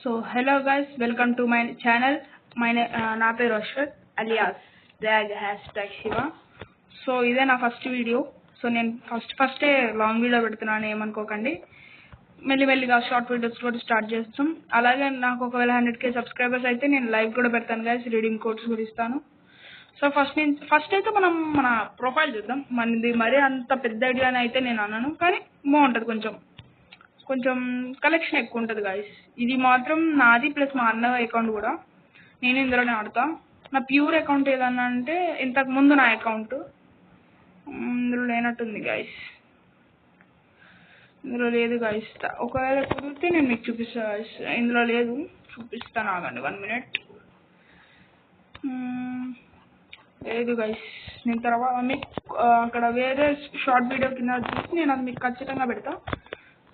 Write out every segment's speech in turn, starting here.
So hello guys, welcome to my channel. నా పేరు Ashwath alias డ్యాగ్ #Shiva. So ఇదే నా ఫస్ట్ వీడియో. సో నేను ఫస్టే లాంగ్ వీడియో పెడుతున్నాను, ఏమనుకోకండి. మెల్లిమెల్లిగా షార్ట్ వీడియోస్ కూడా స్టార్ట్ చేస్తాం. అలాగే నాకు ఒకవేళ 100K సబ్స్క్రైబర్స్ అయితే నేను లైవ్ కూడా పెడతాను గైస్, రీడింగ్ కోడ్స్ కూడా ఇస్తాను. సో ఫస్ట్ అయితే మనం మన ప్రొఫైల్ చూద్దాం. మనది మరీ అంత పెద్ద ఐడియాని అయితే నేను అన్నాను, కానీ బాగుంటుంది, కొంచెం కలెక్షన్ ఎక్కువ ఉంటుంది గాయస్. ఇది మాత్రం నాది ప్లస్ మా అన్న అకౌంట్ కూడా, నేను ఇందులోనే ఆడతా. నా ప్యూర్ అకౌంట్ ఏదన్నా అంటే ఇంతకు ముందు నా అకౌంట్ ఇందులో లేనట్టుంది గాయస్, ఇందులో లేదు గాయస్. ఒకవేళ కుదిరితే నేను మీకు చూపిస్తా గాయస్. ఇందులో లేదు, చూపిస్తాను, ఆగండి 1 minute. లేదు గైస్, నేను తర్వాత మీకు అక్కడ వేరే షార్ట్ వీడియో కింద చూసి నేను అది మీకు ఖచ్చితంగా పెడతా.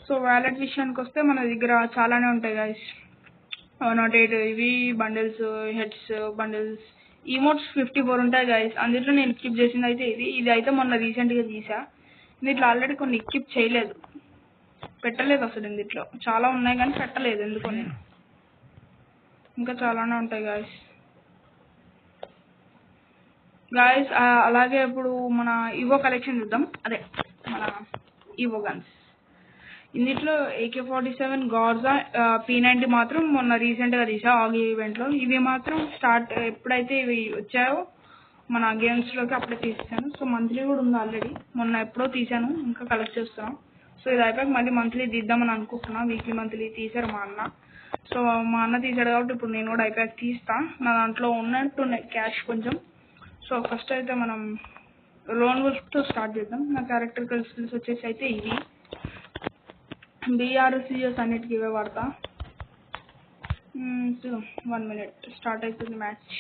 సో వ్యాలెట్ విషయానికి వస్తే మన దగ్గర చాలానే ఉంటాయి గైస్. 108 ఇవి బండిల్స్, హెడ్స్ బండిల్స్, ఈమోట్స్ 54 ఉంటాయి గైస్. అందులో నేను ఎక్విప్ చేసింది అయితే ఇది అయితే మొన్న రీసెంట్గా తీసా. ఇందులో ఆల్రెడీ కొన్ని ఎక్విప్ చేయలేదు, పెట్టలేదు అసలు. ఇందులో చాలా ఉన్నాయి కానీ పెట్టలేదు ఎందుకో నేను. ఇంకా చాలానే ఉంటాయి గాయస్. అలాగే ఇప్పుడు మన ఈవో కలెక్షన్ చూద్దాం. అదే మన ఈవో గన్స్. ఇందులో AK-47, గార్జా, P90 మాత్రం మొన్న రీసెంట్గా తీసా ఆగి ఈవెంట్లో. ఇవి మాత్రం ఎప్పుడైతే ఇవి వచ్చాయో మన గేమ్స్లోకి అప్పుడే తీసాను. సో మంత్లీ కూడా ఉంది ఆల్రెడీ, మొన్న ఎప్పుడో తీసాను, ఇంకా కలెక్ట్ చేస్తున్నాం. సో ఇది అయిపోయాక మళ్ళీ మంత్లీ తీద్దామని అనుకుంటున్నా. వీక్లీ మంత్లీ తీసారు మా అన్న. సో మా అన్న తీసాడు కాబట్టి ఇప్పుడు నేను కూడా అయిపోయాక తీస్తా. నా దాంట్లో ఉన్నట్టున్నాయి క్యాష్ కొంచెం. సో ఫస్ట్ అయితే మనం లోన్ వుల్ఫ్తో స్టార్ట్ చేద్దాం. నా క్యారెక్టర్ స్కిల్స్ వచ్చేసి అయితే ఇవి BRCS అన్నిటికీ ఇవే వాడతా. 1 minute, స్టార్ట్ అవుతుంది మ్యాచ్.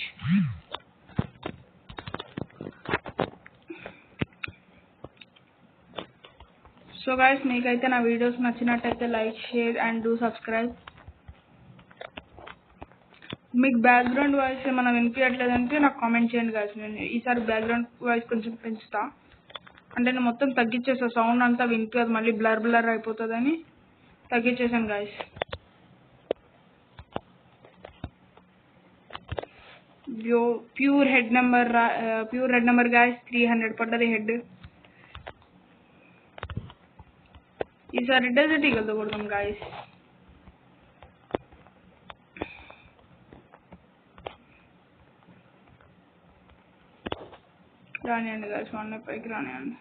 సో గైస్, మీకైతే నా వీడియోస్ నచ్చినట్టయితే like, share and do subscribe. మీకు బ్యాక్గ్రౌండ్ వాయిస్ ఏమైనా వినిపించట్లేదంటే నాకు కామెంట్ చేయండి గైస్. నేను ఈసారి బ్యాక్గ్రౌండ్ వాయిస్ కొంచెం పెంచుతా, అంటే నేను మొత్తం తగ్గించేసా, సౌండ్ అంతా వినిపించదు, మళ్ళీ బ్లర్ అయిపోతుందని తగ్గించేసాను guys. Pure red number guys, 300 పడ్డది హెడ్. ఈసారి డెజర్ట్ ఈగల్తో కొడతాం గైస్. రానియండి గాయస్, 1 పైకి రానియండి.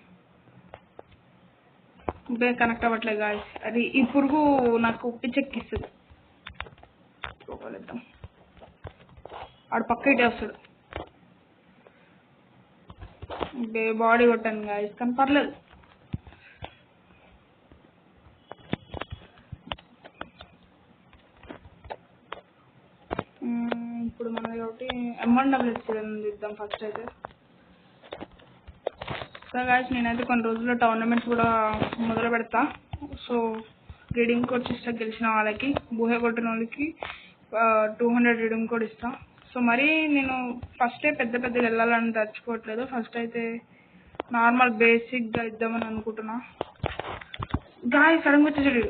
కనెక్ట్ అవ్వట్లేదు గాయస్. అది ఈ పురుగు నాకు పిచ్చెక్కిస్తుంది. పోగలుద్దాం, ఆడు పక్క ఇటే వస్తాడు. బాడీ కొట్టాను గాయస్, కానీ పర్లేదు. ఇప్పుడు మనది ఒకటి M1WS ఇద్దాం ఫస్ట్ అయితే. సో గాయస్, నేనైతే కొన్ని రోజుల్లో టోర్నమెంట్స్ కూడా మొదలు పెడతా. సో రీడింగ్ కోడ్స్ ఇస్తా, గెలిచిన వాళ్ళకి, బూహే కొట్టిన వాళ్ళకి 200 రీడింగ్ కోడ్ ఇస్తా. సో మరీ నేను ఫస్టే పెద్దగా వెళ్ళాలని తలుచుకోవట్లేదు. ఫస్ట్ అయితే నార్మల్ బేసిక్గా ఇద్దామని అనుకుంటున్నా. గాయస్ సడన్గా వచ్చేసాడు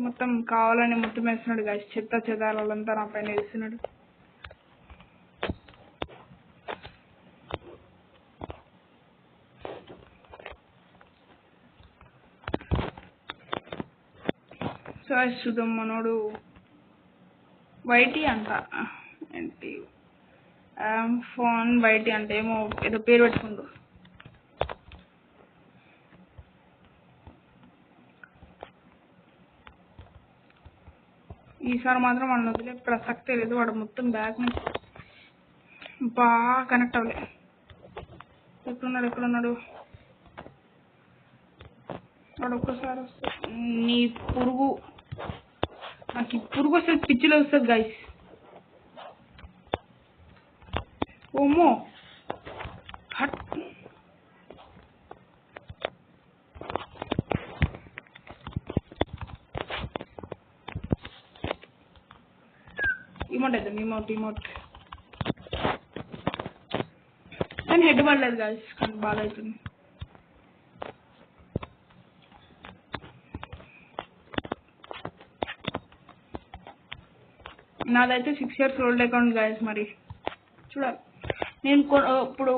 మొత్తం కావాలని మొత్తం వేస్తున్నాడు గాయస్. చెదారాలంతా నా పైన వేస్తున్నాడు. సో చూద్దాం, మనోడు వైటీ అంట, ఏంటి ఫోన్ వైటీ అంటే ఏదో పేరు పెట్టుకుండు. ఈసారి మాత్రం మన వదిలే ప్రసక్తే లేదు. వాడు మొత్తం బ్యాగ్ నుంచి బాగా కనెక్ట్ అవ్వలే. ఎక్కడున్నాడు వాడు? ఒక్కసారి వస్తుంది నీ పురుగు, నాకు ఈ పురుగు వస్తుంది, పిచ్చిలో వస్తుంది గైస్. ఓమో హట్. ఇమోట్. పడలేదు గాయస్, కానీ బాధ అవుతుంది. నాదైతే 6 years ఓల్డ్ అకౌంట్ గాయస్. మరి చూడాలి. నేను ఇప్పుడు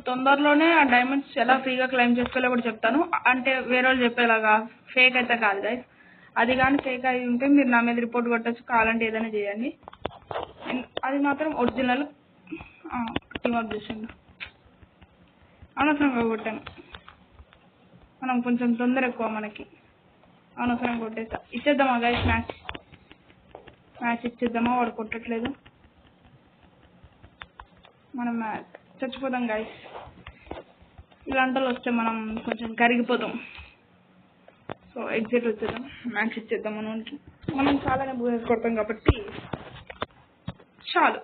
తొందరలోనే ఆ డైమండ్స్ ఎలా ఫ్రీగా క్లెయిమ్ చేసుకోవాలో కూడా చెప్తాను. అంటే వేరే వాళ్ళు చెప్పేలాగా ఫేక్ అయితే కాదు గైస్. అది కానీ ఫేక్ అయి ఉంటే మీరు నా మీద రిపోర్ట్ కొట్టచ్చు, కావాలంటే ఏదైనా చేయండి. అది మాత్రం ఒరిజినల్. టీమ్ అప్ చేసిండు, అనవసరంగా కొట్టాను. మనం కొంచెం తొందర ఎక్కువ మనకి, అనవసరంగా కొట్టేసా. ఇచ్చేద్దామా గైస్? మ్యాచ్ ఇచ్చేద్దామా? వాడు కొట్టట్లేదు. మనం మ్యాచ్ చచ్చిపోతాం గైస్. ఇలాంటి వస్తే మనం కొంచెం కరిగిపోతాం. సో ఎగ్జిట్ వచ్చేద్దాం, మ్యాచ్ ఇచ్చేద్దాం. మనం చాలానే బూజెస్ కొడతాం కాబట్టి చాలు.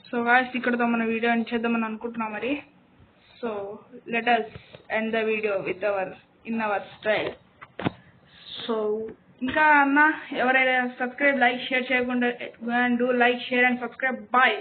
సో గాయస్, ఇక్కడతో మన వీడియో ఎండ్ చేద్దామని అనుకుంటున్నాం మరి. So let us end the video with in our style. So ఇంకా అన్న ఎవరైనా సబ్స్క్రైబ్, లైక్, షేర్ చేయకుండా, go and do like, share and subscribe. Bye.